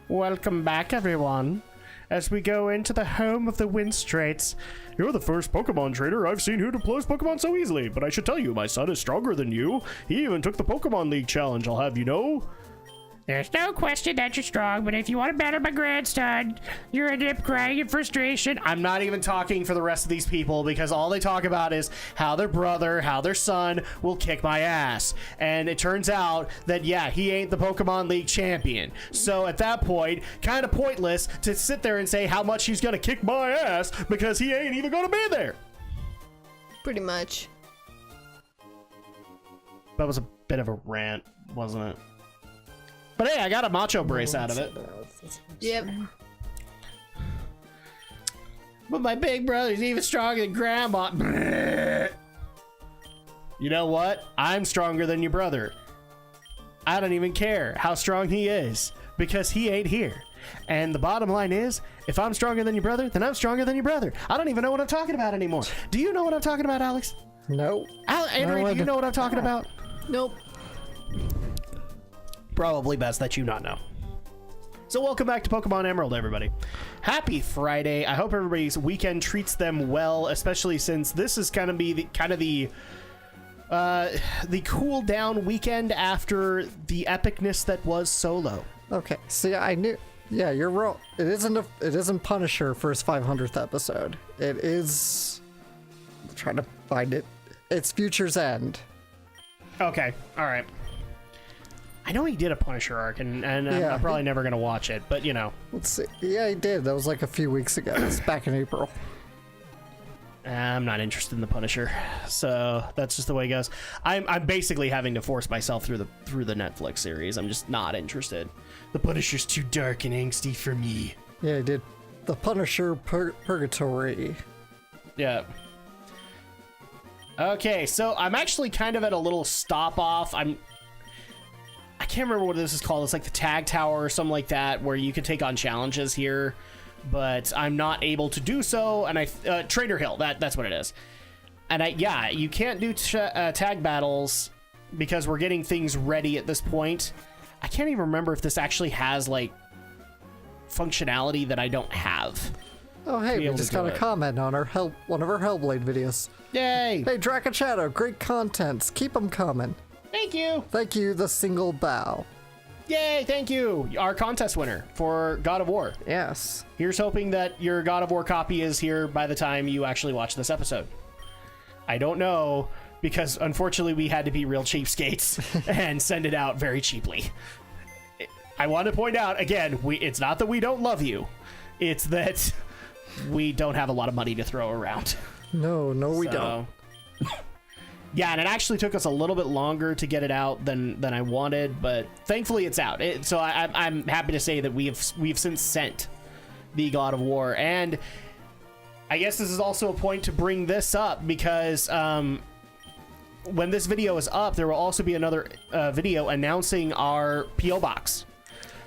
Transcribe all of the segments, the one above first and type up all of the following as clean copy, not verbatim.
Welcome back, everyone. As we go into the home of the Winstraits. You're the first Pokemon trainer I've seen who deploys Pokemon so easily, but I should tell you, my son is stronger than you. He even took the Pokemon League challenge, I'll have you know. There's no question that you're strong, but if you want to battle my grandson, you're end up crying in frustration. I'm not even talking for the rest of these people because all they talk about is how their brother, how their son will kick my ass. And it turns out that, yeah, he ain't the Pokemon League champion. So at that point, kind of pointless to sit there and say how much he's going to kick my ass because he ain't even going to be there. Pretty much. That was a bit of a rant, wasn't it? But hey, I got a macho brace out of it. Yep. But my big brother's even stronger than grandma. You know what? I'm stronger than your brother. I don't even care how strong he is because he ain't here. And the bottom line is, if I'm stronger than your brother, then I'm stronger than your brother. I don't even know what I'm talking about anymore. Do you know what I'm talking about, Alex? No. Andrew, do you know what I'm talking about? Nope. Probably best that you not know. So welcome back to Pokemon Emerald, everybody. Happy Friday. I hope everybody's weekend treats them well, especially since this is going to be the cool down weekend after the epicness that was Solo. Okay, see, I knew. Yeah, you're wrong. It isn't Punisher for his 500th episode. It is. I'm trying to find it. It's Future's End. Okay, all right. I know he did a Punisher arc, and Yeah. I'm probably never going to watch it, but you know. Let's see. Yeah, he did. That was like a few weeks ago. It's back in April. I'm not interested in the Punisher, so that's just the way it goes. I'm basically having to force myself through the Netflix series. I'm just not interested. The Punisher's too dark and angsty for me. Yeah, he did the Punisher Purgatory. Yeah. Okay, so I'm actually kind of at a little stop off. I can't remember what this is called. It's like the Tag Tower or something like that, where you can take on challenges here, but I'm not able to do so. And Trader Hill, that's what it is. And you can't do tag battles because we're getting things ready at this point. I can't even remember if this actually has like functionality that I don't have. Oh, hey, we just got a comment on one of our Hellblade videos. Yay! Hey, Dracachato, great contents. Keep them coming. Thank you. Thank you, the single bow. Yay, thank you. Our contest winner for God of War. Yes. Here's hoping that your God of War copy is here by the time you actually watch this episode. I don't know, because unfortunately we had to be real cheapskates and send it out very cheaply. I want to point out, again, it's not that we don't love you. It's that we don't have a lot of money to throw around. No, we don't. Yeah, and it actually took us a little bit longer to get it out than I wanted, but thankfully it's out. So I'm happy to say that we've since sent the God of War, and I guess this is also a point to bring this up because when this video is up, there will also be another video announcing our P.O. Box.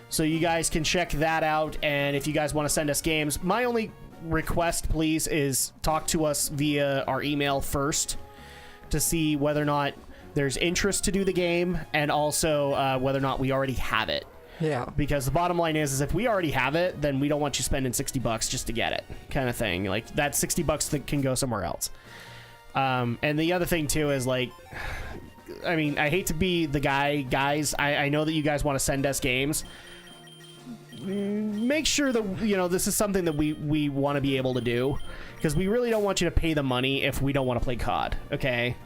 So you guys can check that out, and if you guys want to send us games, my only request, please, is talk to us via our email first, to see whether or not there's interest to do the game, and also whether or not we already have it. Yeah. Because the bottom line is if we already have it, then we don't want you spending $60 just to get it, kind of thing. Like, that $60 that can go somewhere else. And the other thing too is, like, I mean, I hate to be the guys. I know that you guys want to send us games. Make sure that, you know, this is something that we want to be able to do, because we really don't want you to pay the money if we don't want to play COD, okay?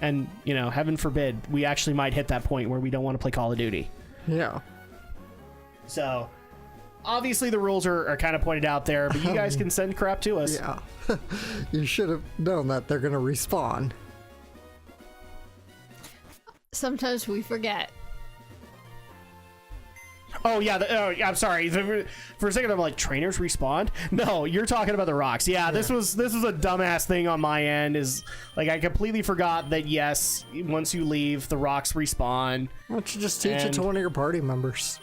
And, you know, heaven forbid, we actually might hit that point where we don't want to play Call of Duty. Yeah. So, obviously the rules are kind of pointed out there, but you guys can send crap to us. Yeah. You should have known that they're going to respawn. Sometimes we forget. Oh, yeah, I'm sorry. For a second, I'm like, trainers respawned? No, you're talking about the rocks. Yeah, this was a dumbass thing on my end. Is like, I completely forgot that, yes, once you leave, the rocks respawn. Why don't you just teach it to one of your party members?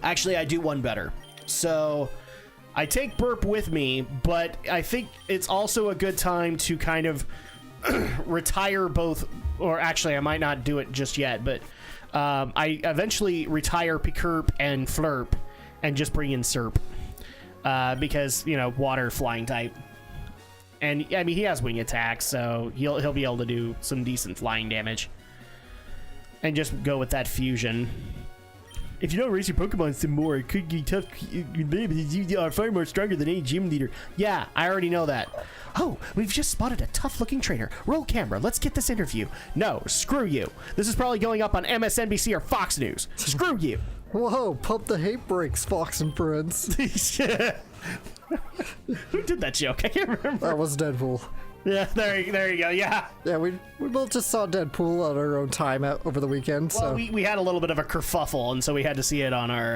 Actually, I do one better. So, I take Burp with me, but I think it's also a good time to kind of retire both, or actually, I might not do it just yet, but I eventually retire Pikerp and Flurp and just bring in Serp. Because, you know, water flying type. And, I mean, he has wing attacks, so he'll be able to do some decent flying damage. And just go with that fusion. If you don't raise your Pokemon some more, it could be tough. You are far more stronger than any gym leader. Yeah, I already know that. Oh, we've just spotted a tough-looking trainer. Roll camera. Let's get this interview. No, screw you. This is probably going up on MSNBC or Fox News. Screw you. Whoa, pump the hate brakes, Fox and Friends. Who did that joke? I can't remember. That was Deadpool. Yeah, there you go. Yeah. Yeah, we both just saw Deadpool on our own time over the weekend. Well, So we had a little bit of a kerfuffle, and so we had to see it on our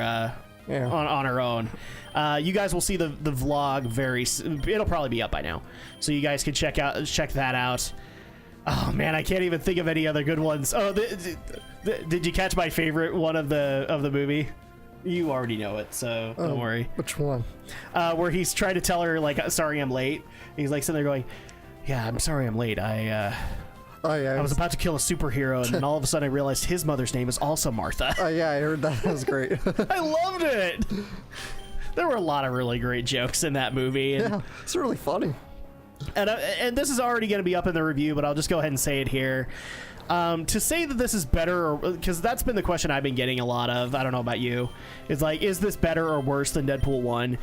on our own. You guys will see the vlog very soon. It'll probably be up by now, so you guys can check that out. Oh man, I can't even think of any other good ones. Oh, did you catch my favorite one of the movie? You already know it, so don't worry. Which one? Where he's trying to tell her, like, sorry I'm late. He's like sitting there going, yeah, I'm sorry I'm late. I was about to kill a superhero, and then all of a sudden I realized his mother's name is also Martha. Oh yeah, I heard that. That was great. I loved it. There were a lot of really great jokes in that movie. And, Yeah, it's really funny. and this is already going to be up in the review, but I'll just go ahead and say it here. To say that this is better, because that's been the question I've been getting a lot of, I don't know about you, is like, is this better or worse than Deadpool 1?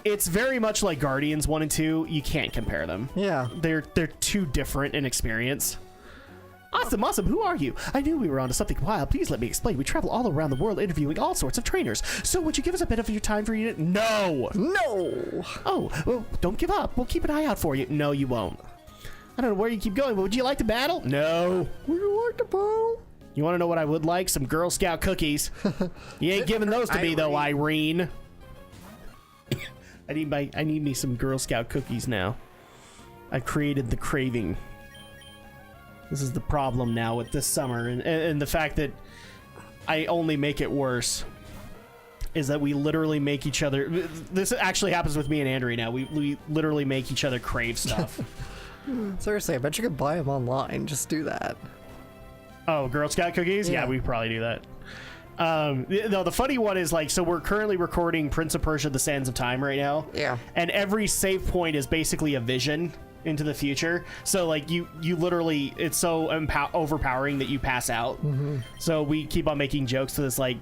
It's very much like Guardians 1 and 2. You can't compare them. Yeah. They're too different in experience. Awesome. Who are you? I knew we were onto something wild. Please let me explain. We travel all around the world interviewing all sorts of trainers. So would you give us a bit of your time for you? No. Oh, well, don't give up. We'll keep an eye out for you. No, you won't. I don't know where you keep going, but would you like to battle? No. Would you like to battle? You want to know what I would like? Some Girl Scout cookies. You ain't giving those to me, though, Irene. I need me some Girl Scout cookies now. I've created the craving. This is the problem now with this summer, and the fact that I only make it worse is that we literally make each other. This actually happens with me and Andrea now. We literally make each other crave stuff. Seriously, I bet you could buy them online. Just do that. Oh, Girl Scout cookies? Yeah, we probably do that. No, the funny one is, like, so we're currently recording Prince of Persia: The Sands of Time right now. Yeah. And every save point is basically a vision into the future. So, like, you literally, it's so overpowering that you pass out. Mm-hmm. So we keep on making jokes to this, like,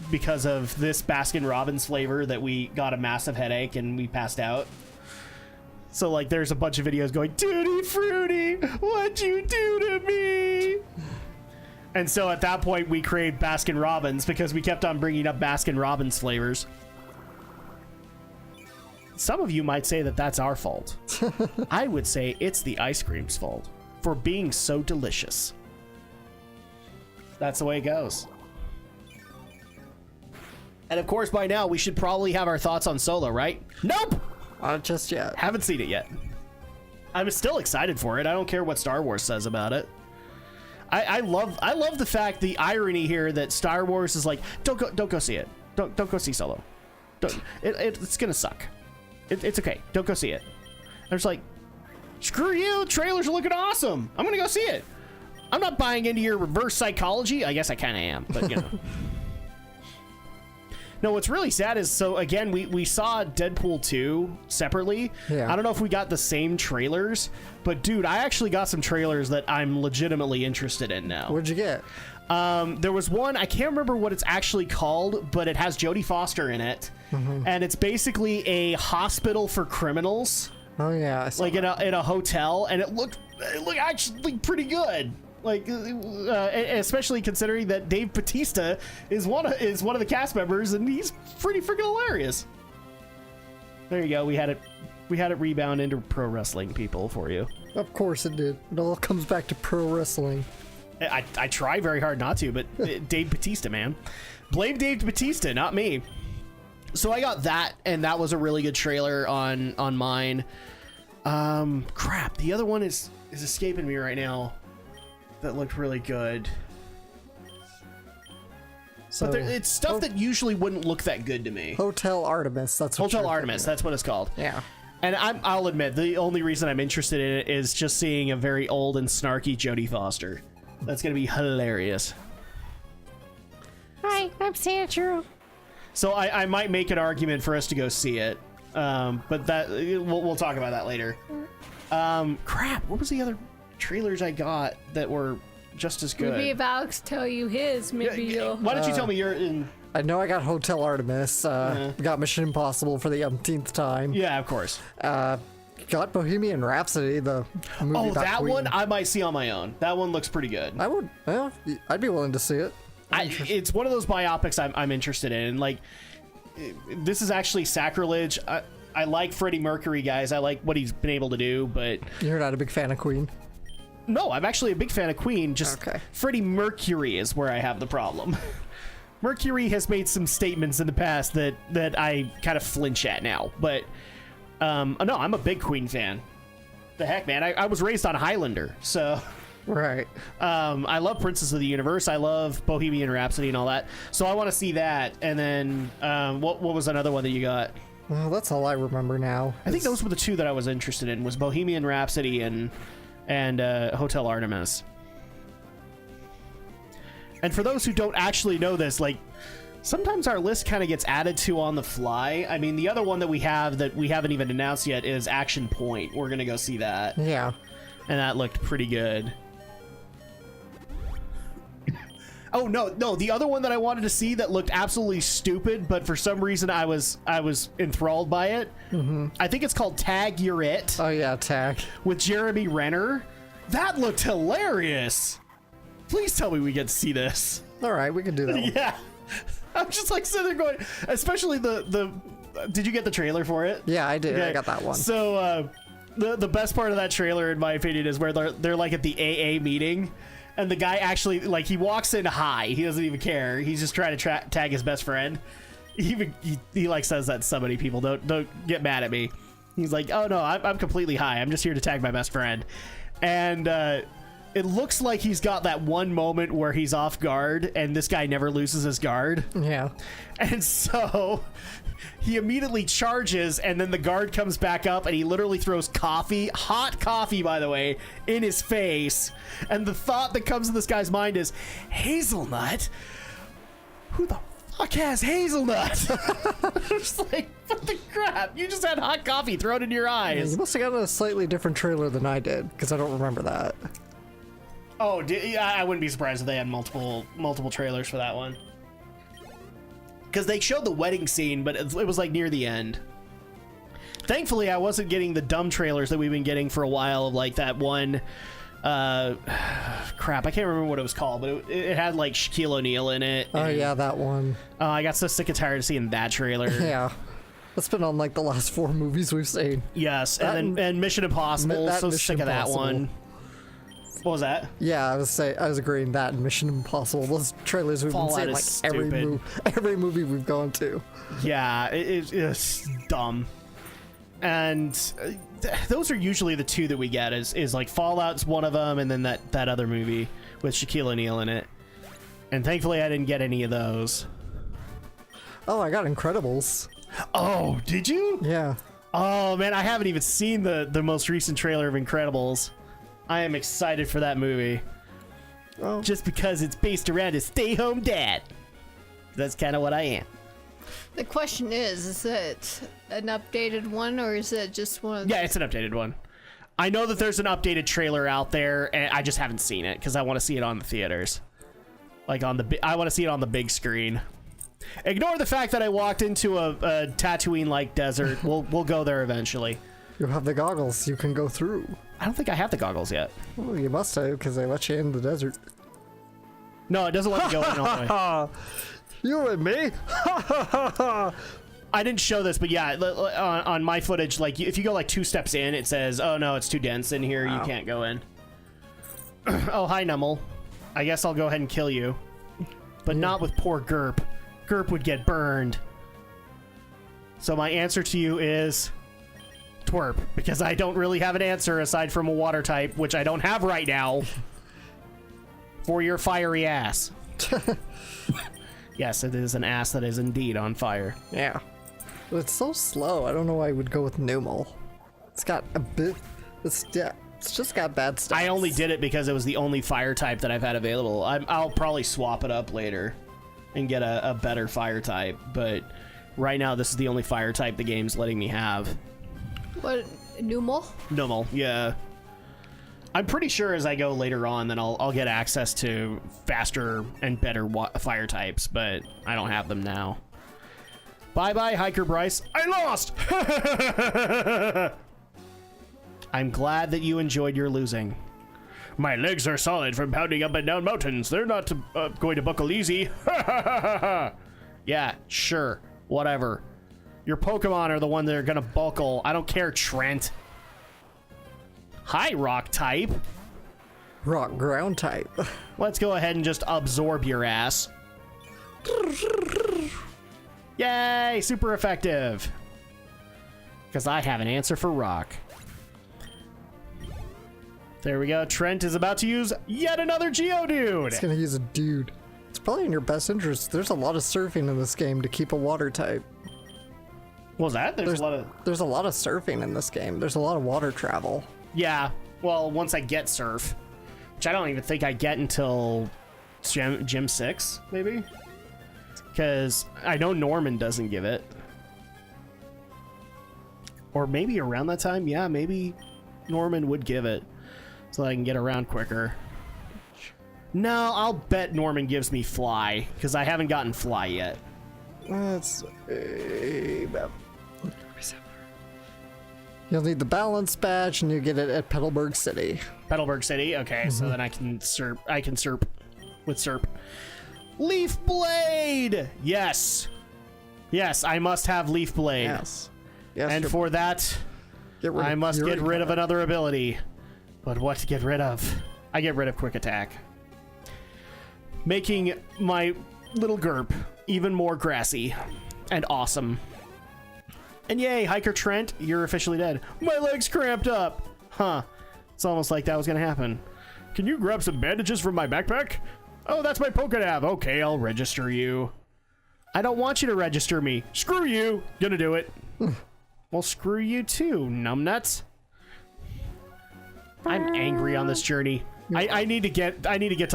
because of this Baskin-Robbins flavor that we got a massive headache and we passed out. So, like, there's a bunch of videos going, Tutti Frutti, what'd you do to me? And so at that point, we craved Baskin-Robbins because we kept on bringing up Baskin-Robbins flavors. Some of you might say that that's our fault. I would say it's the ice cream's fault for being so delicious. That's the way it goes. And of course, by now, we should probably have our thoughts on Solo, right? Nope! Not just yet. Haven't seen it yet. I'm still excited for it. I don't care what Star Wars says about it. I love the fact, the irony here that Star Wars is like, don't go see it. Don't go see Solo. It's gonna suck. It's okay. Don't go see it. I'm just like, screw you. Trailers are looking awesome. I'm gonna go see it. I'm not buying into your reverse psychology. I guess I kind of am, but you know. No, what's really sad is, so again, we saw Deadpool 2 separately. Yeah. I don't know if we got the same trailers, but dude, I actually got some trailers that I'm legitimately interested in now. What'd you get? There was one, I can't remember what it's actually called, but it has Jodie Foster in it. Mm-hmm. And it's basically a hospital for criminals. Oh yeah, I saw like that. in a hotel, and it looked actually pretty good. Like, especially considering that Dave Bautista is one of the cast members, and he's pretty freaking hilarious. There you go. We had it rebound into pro wrestling, people, for you. Of course it did. It all comes back to pro wrestling. I try very hard not to, but Dave Bautista, man. Blame Dave Bautista, not me. So I got that, and that was a really good trailer on mine. Crap. The other one is escaping me right now. That looked really good. So But it's stuff that usually wouldn't look that good to me. Hotel Artemis. That's what Hotel you're Artemis, thinking that's what it's called. of. Yeah. And I'll admit, the only reason I'm interested in it is just seeing a very old and snarky Jodie Foster. That's going to be hilarious. Hi, I'm Sandra. So I might make an argument for us to go see it. But that we'll talk about that later. Crap, what was the other trailers I got that were just as good? Maybe if Alex tell you his, maybe you'll. Why don't you tell me you're in? I know I got Hotel Artemis. Got Mission Impossible for the umpteenth time. Yeah, of course. Got Bohemian Rhapsody, the movie Oh, about that Queen. one I might see on my own. That one looks pretty good. I would. Well, I'd be willing to see it. It's one of those biopics I'm interested in. Like, this is actually sacrilege. I like Freddie Mercury, guys. I like what he's been able to do, but You're not a big fan of Queen. no, I'm actually a big fan of Queen. Just Okay. Freddie Mercury is where I have the problem. Mercury has made some statements in the past that I kind of flinch at now, but no, I'm a big Queen fan. The heck, man, I was raised on Highlander, so Right. I love Princess of the Universe. I love Bohemian Rhapsody and all that. So I want to see that. And then what was another one that you got? Well, that's all I remember now. I think those were the two that I was interested in. Was Bohemian Rhapsody and Hotel Artemis. And for those who don't actually know this, like, sometimes our list kind of gets added to on the fly. I mean, the other one that we haven't even announced yet is Action Point. We're gonna go see that, Yeah. and that looked pretty good. Oh no, the other one that I wanted to see that looked absolutely stupid, but for some reason I was enthralled by it. I think it's called Tag You're It Oh yeah, Tag. with Jeremy Renner. That looked hilarious. Please tell me we get to see this. All right, we can do that. One. Yeah. I'm just like sitting there going, especially the did you get the trailer for it? Yeah, I did. I Okay. got that one. So the best part of that trailer, in my opinion, is where they're like at the AA meeting, and the guy actually, like, he walks in high. He doesn't even care. He's just trying to tag his best friend. He like says that to so many people. Don't get mad at me. He's like, oh no, I'm completely high. I'm just here to tag my best friend. And it looks like he's got that one moment where he's off guard, and this guy never loses his guard. Yeah. And so he immediately charges, and then the guard comes back up, and he literally throws coffee, hot coffee, by the way, in his face. And the thought that comes to this guy's mind is, hazelnut? Who the fuck has hazelnut? I'm just like, what the crap? You just had hot coffee thrown in your Yeah, eyes. you must have gotten a slightly different trailer than I did, because I don't remember that. Oh, I wouldn't be surprised if they had multiple trailers for that one. Because they showed the wedding scene, but it was like near the end. Thankfully, I wasn't getting the dumb trailers that we've been getting for a while, of like that one. Crap, I can't remember what it was called, but it had like Shaquille O'Neal in it. Oh yeah, that one. I got so sick and tired of seeing that trailer. Yeah. That's been on like the last 4 movies we've seen. Yes, That and Mission Impossible. that So Mission sick of that Impossible. one. What was that? Yeah, I was agreeing that and Mission Impossible. Those trailers we've Fallout been is seeing like stupid. every movie we've gone to. Yeah, it's dumb. And those are usually the two that we get. Is like Fallout's one of them, and then that other movie with Shaquille O'Neal in it. And thankfully, I didn't get any of those. Oh, I got Incredibles. Oh, did you? Yeah. Oh man, I haven't even seen the most recent trailer of Incredibles. I am excited for that movie. Oh. Just because it's based around a stay-home dad. That's kind of what I am. The question is it an updated one or is it just one of Yeah, it's an updated one. I know that there's an updated trailer out there, and I just haven't seen it because I want to see it on the theaters. Like I want to see it on the big screen. Ignore the fact that I walked into a Tatooine-like desert. We'll go there eventually. You have the goggles. You can go through. I don't think I have the goggles yet. Well, you must have, because they let you in the desert. No, it doesn't let me go in all the way. You and me? I didn't show this, but yeah, on my footage, like if you go like 2 steps in, it says, "Oh no, it's too dense in here. You can't go in." Oh, hi, Nummel. I guess I'll go ahead and kill you, but not with poor Gerp. Gerp would get burned. So my answer to you is twerp, because I don't really have an answer aside from a water type, which I don't have right now, for your fiery ass. Yes, it is an ass that is indeed on fire. Yeah. But it's so slow. I don't know why I would go with Numal. It's got a bit. It's just got bad stuff. I only did it because it was the only fire type that I've had available. I'll probably swap it up later. and get a better fire type, but right now this is the only fire type the game's letting me have. What? Numal? Normal, yeah. I'm pretty sure as I go later on, then I'll get access to faster and better fire types, but I don't have them now. Bye-bye, Hiker Bryce. I lost! I'm glad that you enjoyed your losing. My legs are solid from pounding up and down mountains. They're not going to buckle easy. Yeah, sure. Whatever. Your Pokemon are the one that are going to buckle. I don't care, Trent. Hi, rock type. Rock ground type. Let's go ahead and just absorb your ass. Yay, super effective. Because I have an answer for rock. There we go. Trent is about to use yet another Geodude. It's gonna use a dude. It's probably in your best interest. There's a lot of surfing in this game to keep a water type. What was that? There's There's a lot of surfing in this game. There's a lot of water travel. Yeah, well, once I get Surf, which I don't even think I get until Gym 6, maybe? Because I know Norman doesn't give it. Or maybe around that time, yeah, maybe Norman would give it, so I can get around quicker. No, I'll bet Norman gives me Fly, because I haven't gotten Fly yet. That's You'll need the balance badge, and you get it at Petalburg City. Petalburg City, okay, so then I can Serp with Serp. Leaf Blade! Yes! Yes, I must have Leaf Blade. Yes. And for that, I must get rid of another ability. But what to get rid of? I get rid of Quick Attack. Making my little Gerp even more grassy and awesome. And yay, Hiker Trent, you're officially dead. My leg's cramped up! Huh. It's almost like that was gonna happen. Can you grab some bandages from my backpack? Oh, that's my Pokédev. Okay, I'll register you. I don't want you to register me. Screw you! Gonna do it. Well, screw you too, numbnuts. I'm angry on this journey. I need to get to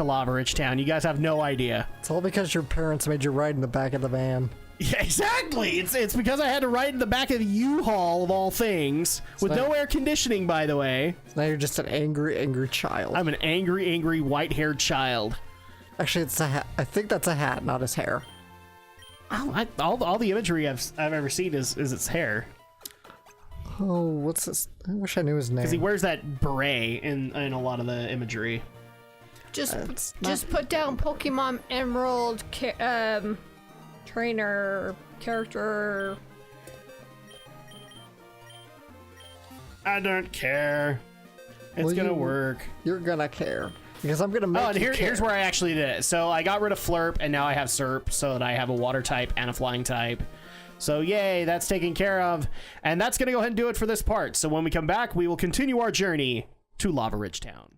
Lavaridge Town. You guys have no idea. It's all because your parents made you ride in the back of the van. Yeah, exactly. It's because I had to ride in the back of the U-Haul of all things, with no air conditioning, by the way. So now you're just an angry child. I'm an angry white-haired child. Actually, it's a hat. I think that's a hat, not his hair. Oh, all the imagery I've ever seen is its hair. Oh, what's this? I wish I knew his name. Because he wears that beret in a lot of the imagery. Just put down Pokemon Emerald trainer character. I don't care. It's gonna work. You're gonna care. Because I'm gonna make and you care. here's where I actually did it. So I got rid of Flurp, and now I have Serp, so that I have a water type and a flying type. So yay, that's taken care of. And that's gonna go ahead and do it for this part. So when we come back, we will continue our journey to Lavaridge Town.